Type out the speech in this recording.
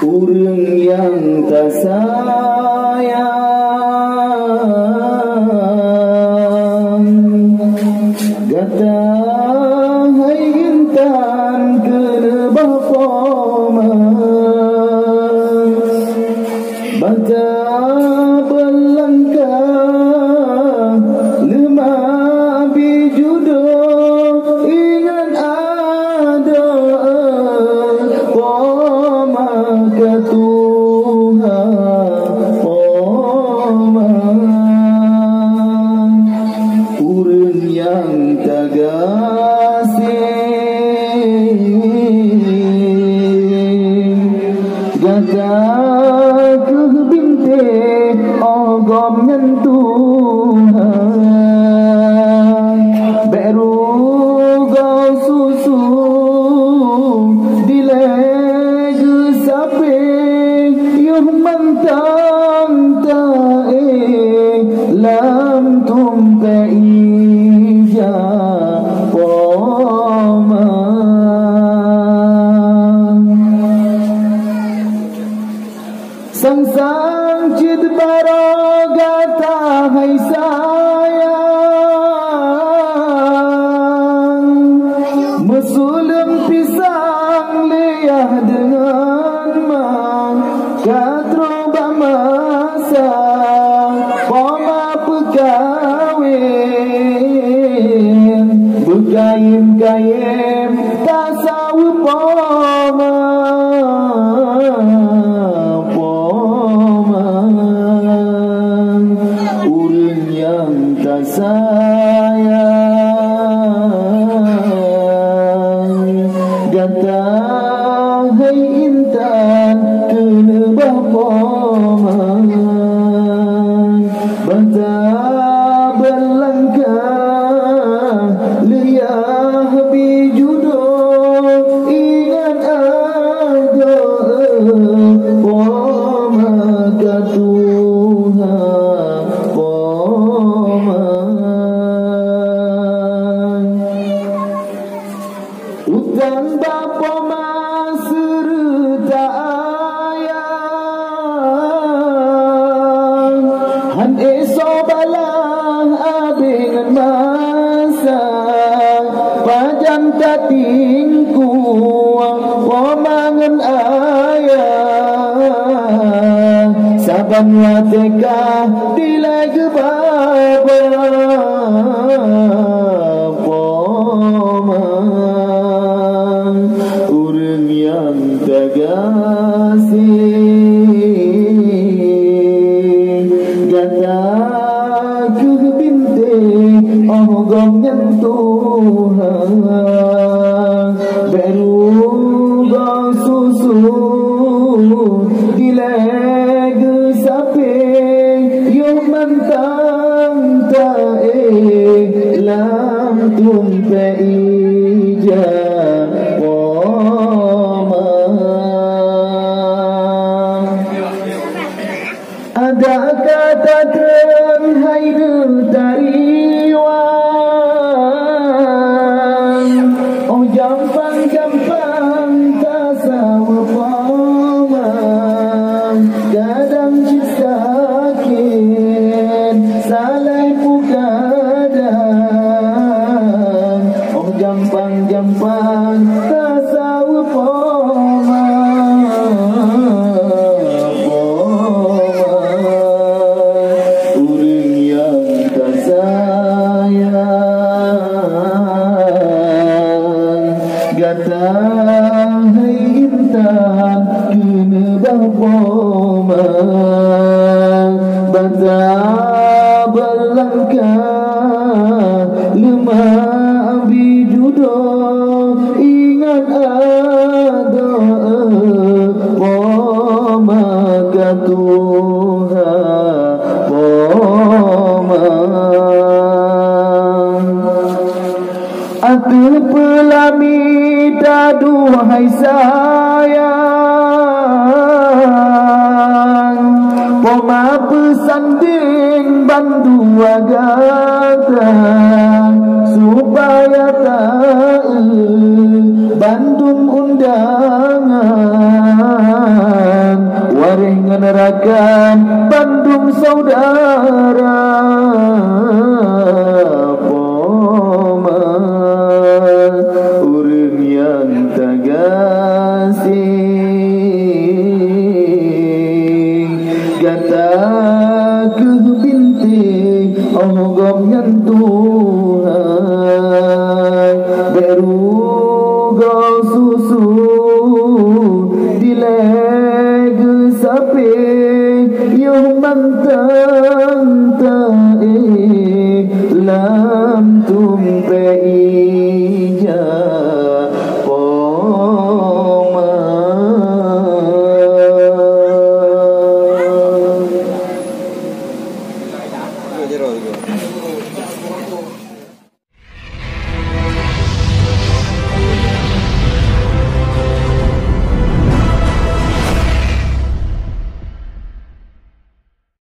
Urang yang tak sayang gata hai intan kena bapoma baca belangkah lima bijudo ingat ada poma ketuhan poma urang yang tagasih gata kebinte ogom nyentuhan beru gau susu dileg sape yuh mantang tae lam tumpe ija poma sang cid barogata hai sayang mesulem pisang liah dengan mang katro bamasa poma pekawin begayim-gayim tasawu poma sayang gata hai intan kena bapoma bata belangkah liah bijudo ingat ada poma katuhan poma utang bapa maserta ayang han eso balang abingan masa pajan tatingku pomangan ayang saban wateka dilai gebaba urang yang tagasih gata kebinte ogom nyentuhan beru gau susu dileg sape yung mantang tae lam tumpe ija ada kata ten hai tariwan oh jampang tasawa poma kadang sakit salai pukadang oh jampang tasawa poma gata hai intan kena bapoma bata belangkah lemah bijudo ingat ada poma katuhan poma atu pelami daduhai sayang poma pesanding bandu agata gom nhân tu hai beru go susu dileg sape yung mantang tae lam tumpe ija poma Jero.